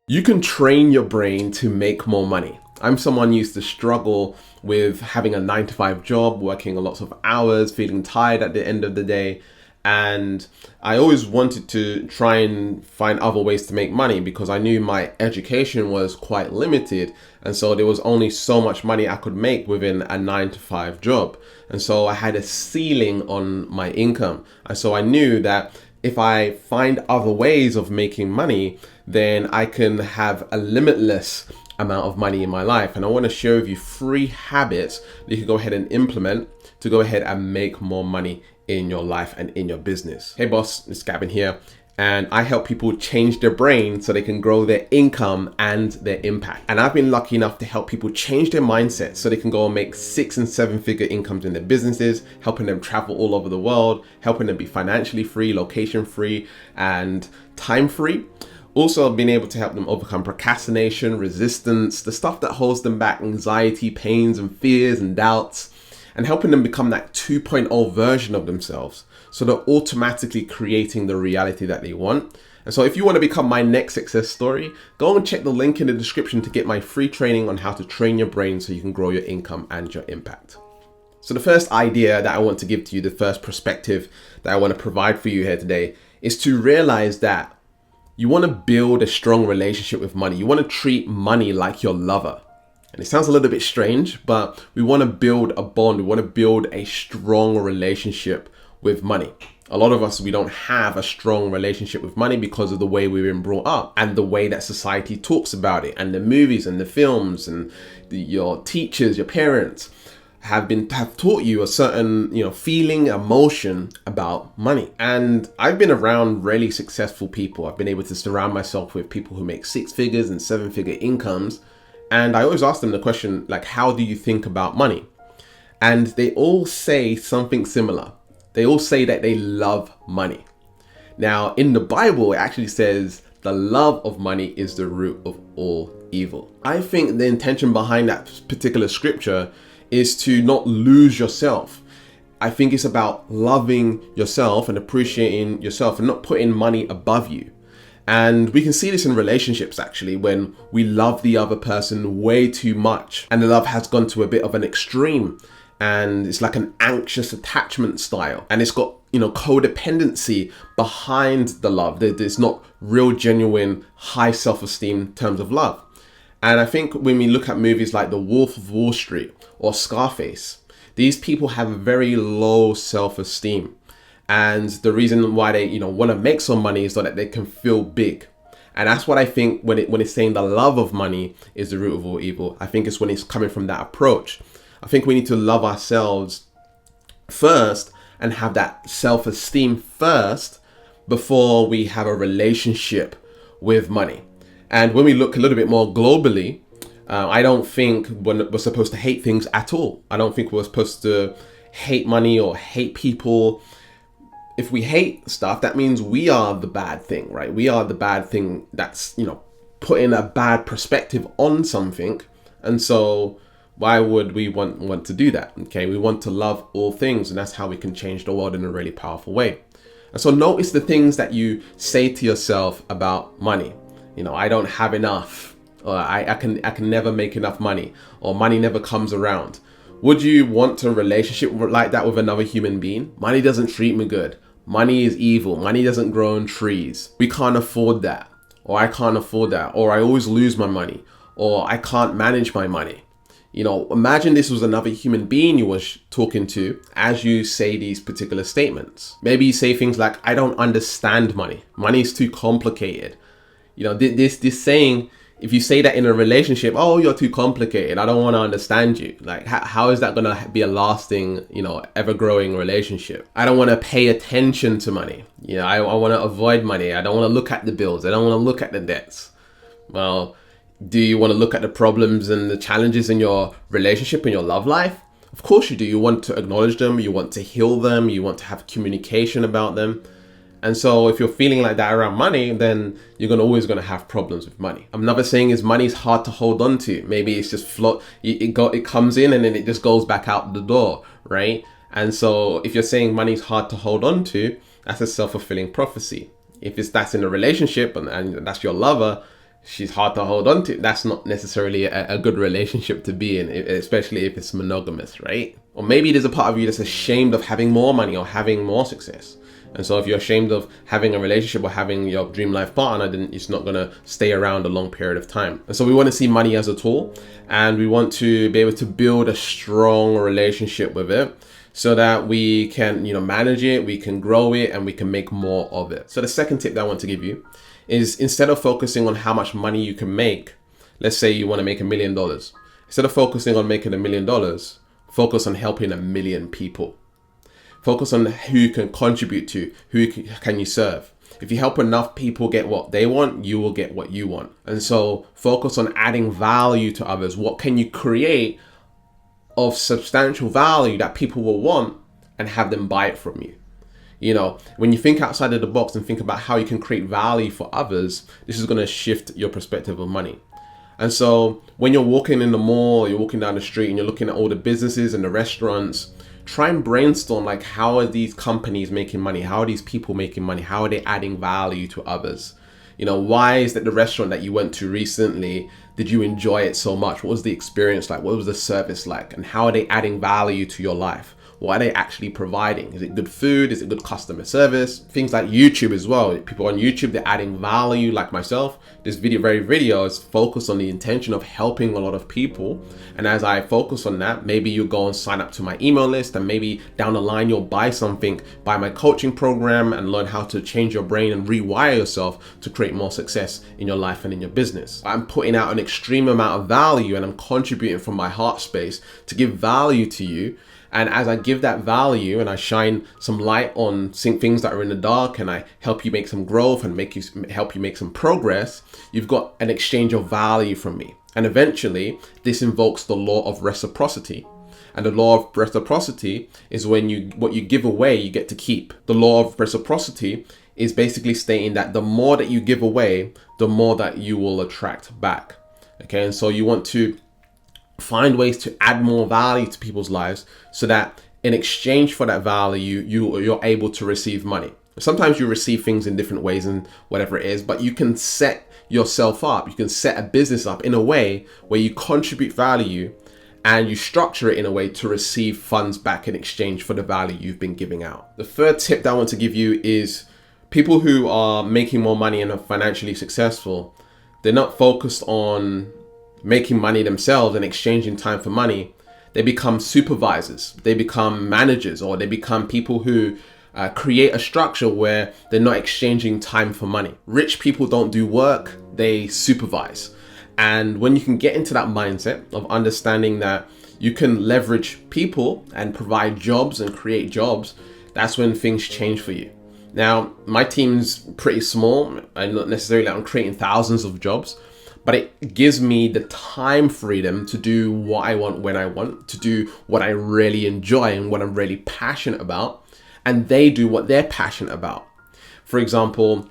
You can train your brain to make more money. I'm someone who used to struggle with having a 9 to 5 job, working a lot of hours, feeling tired at the end of the day. And I always wanted to try and find other ways to make money because I knew my education was quite limited. And so there was only so much money I could make within a 9 to 5 job. And so I had a ceiling on my income. And so I knew that if I find other ways of making money, then I can have a limitless amount of money in my life. And I want to share with you 3 habits that you can go ahead and implement to go ahead and make more money in your life and in your business. Hey boss, it's Gavin here. And I help people change their brain so they can grow their income and their impact. And I've been lucky enough to help people change their mindset so they can go and make 6 and 7 figure incomes in their businesses, helping them travel all over the world, helping them be financially free, location free, and time free. Also, being able to help them overcome procrastination, resistance, the stuff that holds them back, anxiety, pains, and fears and doubts, and helping them become that 2.0 version of themselves. So they're automatically creating the reality that they want. And so if you want to become my next success story, go and check the link in the description to get my free training on how to train your brain so you can grow your income and your impact. So the first idea that I want to give to you, the first perspective that I want to provide for you here today, is to realize that you want to build a strong relationship with money. You want to treat money like your lover. And it sounds a little bit strange, but we want to build a bond. We want to build a strong relationship with money. A lot of us, we don't have a strong relationship with money because of the way we've been brought up and the way that society talks about it, and the movies and the films and your teachers, your parents have taught you a certain, feeling, emotion about money. And I've been around really successful people. I've been able to surround myself with people who make 6 figures and 7 figure incomes. And I always ask them the question, like, how do you think about money? And they all say something similar. They all say that they love money. Now, in the Bible, it actually says the love of money is the root of all evil. I think the intention behind that particular scripture is to not lose yourself. I think it's about loving yourself and appreciating yourself and not putting money above you. And we can see this in relationships actually, when we love the other person way too much and the love has gone to a bit of an extreme, and it's like an anxious attachment style, and it's got codependency behind the love. There's not real genuine high self-esteem in terms of love. And I think when we look at movies like The Wolf of Wall Street or Scarface, these people have a very low self-esteem. And the reason why they, want to make some money is so that they can feel big. And that's what I think when it's saying the love of money is the root of all evil. I think it's when it's coming from that approach. I think we need to love ourselves first and have that self-esteem first before we have a relationship with money. And when we look a little bit more globally, I don't think we're supposed to hate things at all. I don't think we're supposed to hate money or hate people. If we hate stuff, that means we are the bad thing, right? We are the bad thing that's, putting a bad perspective on something. And so why would we want to do that? Okay, we want to love all things, and that's how we can change the world in a really powerful way. And so notice the things that you say to yourself about money. I don't have enough, or I can never make enough money, or money never comes around. Would you want a relationship like that with another human being? Money doesn't treat me good. Money is evil. Money doesn't grow on trees. We can't afford that, or I can't afford that, or I always lose my money, or I can't manage my money. Imagine this was another human being you was talking to as you say these particular statements. Maybe you say things like, I don't understand money. Money is too complicated. This saying, if you say that in a relationship, oh, you're too complicated, I don't want to understand you. Like, how is that going to be a lasting, ever growing relationship? I don't want to pay attention to money. I want to avoid money. I don't want to look at the bills. I don't want to look at the debts. Well, do you want to look at the problems and the challenges in your relationship and your love life? Of course you do. You want to acknowledge them. You want to heal them. You want to have communication about them. And so if you're feeling like that around money, then you're always going to have problems with money. Another saying is money is hard to hold on to. Maybe it's just it comes in and then it just goes back out the door, right? And so if you're saying money is hard to hold on to, that's a self-fulfilling prophecy. If that's in a relationship and that's your lover, she's hard to hold on to. That's not necessarily a good relationship to be in, especially if it's monogamous, right? Or maybe there's a part of you that's ashamed of having more money or having more success. And so if you're ashamed of having a relationship or having your dream life partner, then it's not going to stay around a long period of time. And so we want to see money as a tool, and we want to be able to build a strong relationship with it so that we can, manage it, we can grow it, and we can make more of it. So the second tip that I want to give you is, instead of focusing on how much money you can make, let's say you want to make $1 million. Instead of focusing on making $1 million, focus on helping 1 million people. Focus on who you can contribute to, who can you serve. If you help enough people get what they want, you will get what you want. And so focus on adding value to others. What can you create of substantial value that people will want and have them buy it from you? When you think outside of the box and think about how you can create value for others, this is going to shift your perspective of money. And so when you're walking in the mall, you're walking down the street and you're looking at all the businesses and the restaurants, try and brainstorm, like, how are these companies making money? How are these people making money? How are they adding value to others? Why is that the restaurant that you went to recently, did you enjoy it so much? What was the experience like? What was the service like? And how are they adding value to your life? What are they actually providing? Is it good food? Is it good customer service? Things like YouTube as well. People on YouTube, they're adding value, like myself. This video is focused on the intention of helping a lot of people. And as I focus on that, maybe you go and sign up to my email list, and maybe down the line, you'll buy my coaching program and learn how to change your brain and rewire yourself to create more success in your life and in your business. I'm putting out an extreme amount of value, and I'm contributing from my heart space to give value to you. And as I give that value and I shine some light on things that are in the dark, and I help you make some growth and help you make some progress, you've got an exchange of value from me. And eventually, this invokes the law of reciprocity. And the law of reciprocity is what you give away, you get to keep. The law of reciprocity is basically stating that the more that you give away, the more that you will attract back. Okay, and so you want to find ways to add more value to people's lives so that in exchange for that value, you're able to receive money. Sometimes you receive things in different ways and whatever it is, but you can set yourself up. You can set a business up in a way where you contribute value and you structure it in a way to receive funds back in exchange for the value you've been giving out. The third tip that I want to give you is, people who are making more money and are financially successful, they're not focused on making money themselves and exchanging time for money. They become supervisors, they become managers, or they become people who create a structure where they're not exchanging time for money. Rich people don't do work, they supervise. And when you can get into that mindset of understanding that you can leverage people and provide jobs and create jobs, that's when things change for you. Now, my team's pretty small, and not necessarily I'm creating thousands of jobs, but it gives me the time freedom to do what I want when I want, to do what I really enjoy and what I'm really passionate about, and they do what they're passionate about. For example,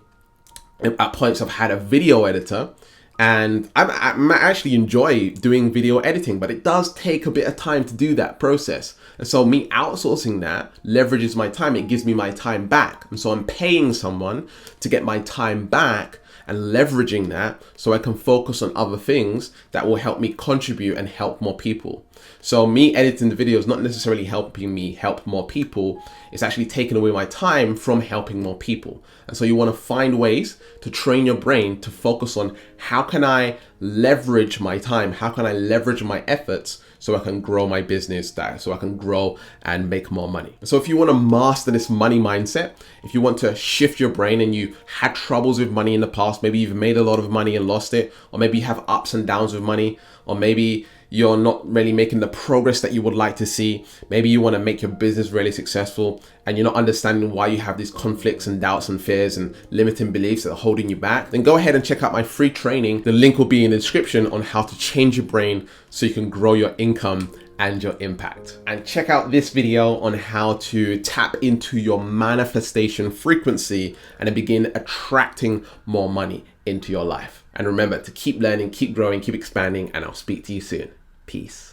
at points I've had a video editor, and I actually enjoy doing video editing, but it does take a bit of time to do that process. And so me outsourcing that leverages my time. It gives me my time back. And so I'm paying someone to get my time back and leveraging that so I can focus on other things that will help me contribute and help more people. So me editing the video is not necessarily helping me help more people. It's actually taking away my time from helping more people. And so you want to find ways to train your brain to focus on, how can I leverage my time? How can I leverage my efforts so I can grow my business, so I can grow and make more money? So if you want to master this money mindset, if you want to shift your brain and you had troubles with money in the past, maybe you've made a lot of money and lost it, or maybe you have ups and downs with money, or maybe you're not really making the progress that you would like to see. Maybe you want to make your business really successful and you're not understanding why you have these conflicts and doubts and fears and limiting beliefs that are holding you back. Then go ahead and check out my free training. The link will be in the description on how to change your brain so you can grow your income and your impact. And check out this video on how to tap into your manifestation frequency and then begin attracting more money into your life. And remember to keep learning, keep growing, keep expanding, and I'll speak to you soon. Peace.